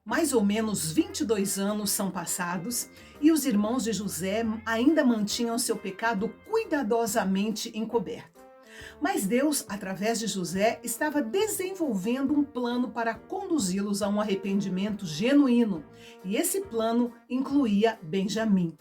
Mais ou menos 22 anos são passados e os irmãos de José ainda mantinham seu pecado cuidadosamente encoberto. Mas Deus, através de José, estava desenvolvendo um plano para conduzi-los a um arrependimento genuíno, e esse plano incluía Benjamim.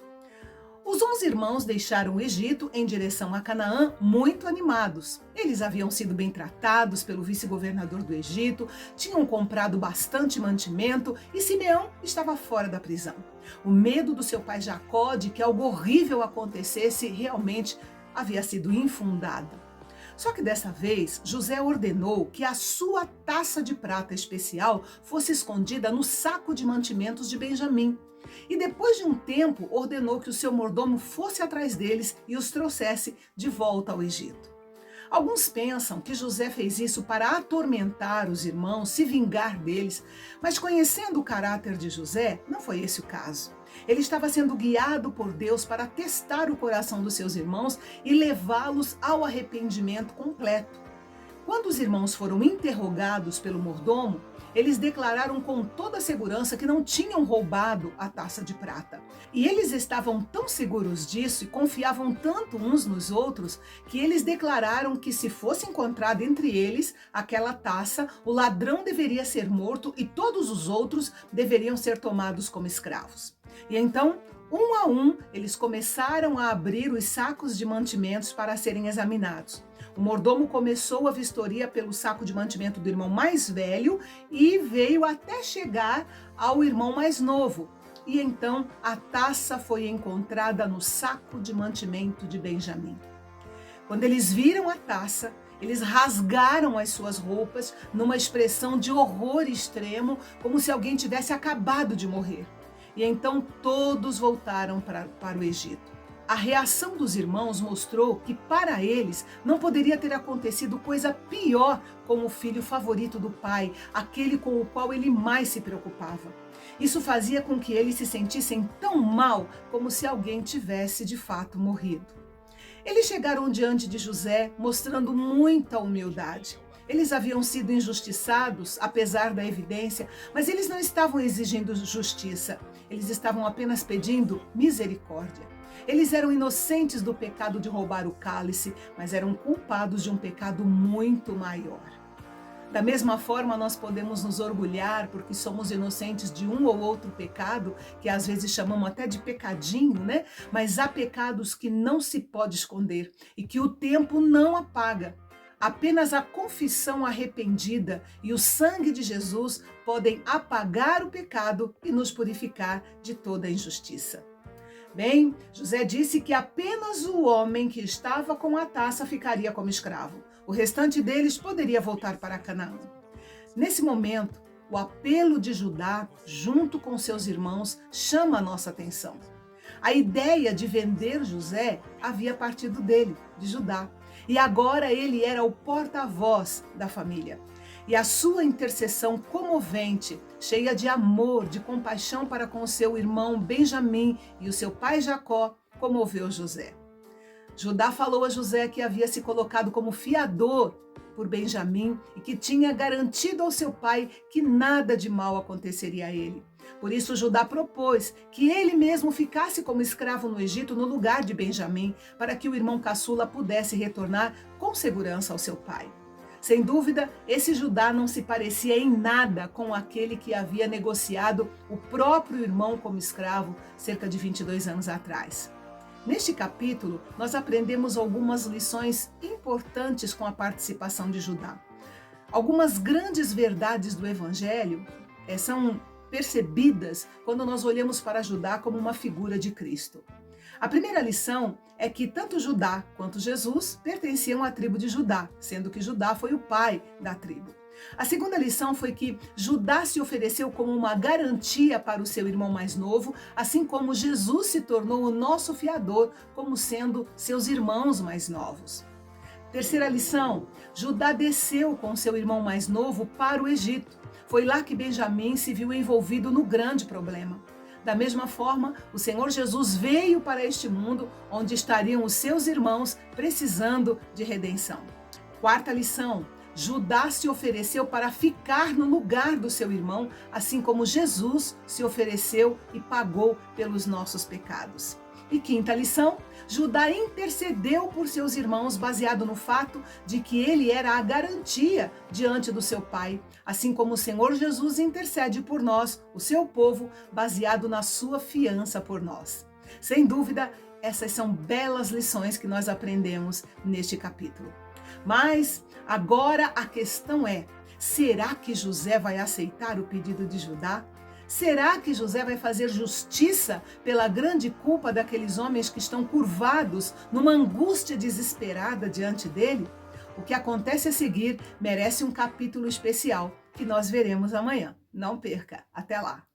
Os 11 irmãos deixaram o Egito em direção a Canaã muito animados. Eles haviam sido bem tratados pelo vice-governador do Egito, tinham comprado bastante mantimento e Simeão estava fora da prisão. O medo do seu pai Jacó de que algo horrível acontecesse realmente havia sido infundado. Só que dessa vez, José ordenou que a sua taça de prata especial fosse escondida no saco de mantimentos de Benjamim. E depois de um tempo, ordenou que o seu mordomo fosse atrás deles e os trouxesse de volta ao Egito. Alguns pensam que José fez isso para atormentar os irmãos, se vingar deles, mas conhecendo o caráter de José, não foi esse o caso. Ele estava sendo guiado por Deus para testar o coração dos seus irmãos e levá-los ao arrependimento completo. Quando os irmãos foram interrogados pelo mordomo, eles declararam com toda segurança que não tinham roubado a taça de prata. E eles estavam tão seguros disso e confiavam tanto uns nos outros que eles declararam que se fosse encontrada entre eles aquela taça, o ladrão deveria ser morto e todos os outros deveriam ser tomados como escravos. E então, um a um, eles começaram a abrir os sacos de mantimentos para serem examinados. O mordomo começou a vistoria pelo saco de mantimento do irmão mais velho e veio até chegar ao irmão mais novo. E então a taça foi encontrada no saco de mantimento de Benjamim. Quando eles viram a taça, eles rasgaram as suas roupas numa expressão de horror extremo, como se alguém tivesse acabado de morrer. E então todos voltaram para o Egito. A reação dos irmãos mostrou que para eles não poderia ter acontecido coisa pior com o filho favorito do pai, aquele com o qual ele mais se preocupava. Isso fazia com que eles se sentissem tão mal como se alguém tivesse de fato morrido. Eles chegaram diante de José mostrando muita humildade. Eles haviam sido injustiçados, apesar da evidência, mas eles não estavam exigindo justiça. Eles estavam apenas pedindo misericórdia. Eles eram inocentes do pecado de roubar o cálice, mas eram culpados de um pecado muito maior. Da mesma forma, nós podemos nos orgulhar porque somos inocentes de um ou outro pecado, que às vezes chamamos até de pecadinho, né? Mas há pecados que não se pode esconder e que o tempo não apaga. Apenas a confissão arrependida e o sangue de Jesus podem apagar o pecado e nos purificar de toda a injustiça. Bem, José disse que apenas o homem que estava com a taça ficaria como escravo. O restante deles poderia voltar para Canaã. Nesse momento, o apelo de Judá, junto com seus irmãos, chama a nossa atenção. A ideia de vender José havia partido dele, de Judá. E agora ele era o porta-voz da família. E a sua intercessão comovente, cheia de amor, de compaixão para com seu irmão Benjamim e o seu pai Jacó, comoveu José. Judá falou a José que havia se colocado como fiador por Benjamim e que tinha garantido ao seu pai que nada de mal aconteceria a ele. Por isso Judá propôs que ele mesmo ficasse como escravo no Egito no lugar de Benjamim, para que o irmão caçula pudesse retornar com segurança ao seu pai. Sem dúvida, esse Judá não se parecia em nada com aquele que havia negociado o próprio irmão como escravo cerca de 22 anos atrás. Neste capítulo, nós aprendemos algumas lições importantes com a participação de Judá. Algumas grandes verdades do Evangelho são percebidas quando nós olhamos para Judá como uma figura de Cristo. A primeira lição é que tanto Judá quanto Jesus pertenciam à tribo de Judá, sendo que Judá foi o pai da tribo. A segunda lição foi que Judá se ofereceu como uma garantia para o seu irmão mais novo, assim como Jesus se tornou o nosso fiador, como sendo seus irmãos mais novos. Terceira lição, Judá desceu com seu irmão mais novo para o Egito. Foi lá que Benjamim se viu envolvido no grande problema. Da mesma forma, o Senhor Jesus veio para este mundo onde estariam os seus irmãos precisando de redenção. Quarta lição, Judá se ofereceu para ficar no lugar do seu irmão, assim como Jesus se ofereceu e pagou pelos nossos pecados. E quinta lição, Judá intercedeu por seus irmãos baseado no fato de que ele era a garantia diante do seu Pai, assim como o Senhor Jesus intercede por nós, o seu povo, baseado na sua fiança por nós. Sem dúvida, essas são belas lições que nós aprendemos neste capítulo. Mas agora a questão é, será que José vai aceitar o pedido de Judá? Será que José vai fazer justiça pela grande culpa daqueles homens que estão curvados numa angústia desesperada diante dele? O que acontece a seguir merece um capítulo especial que nós veremos amanhã. Não perca. Até lá!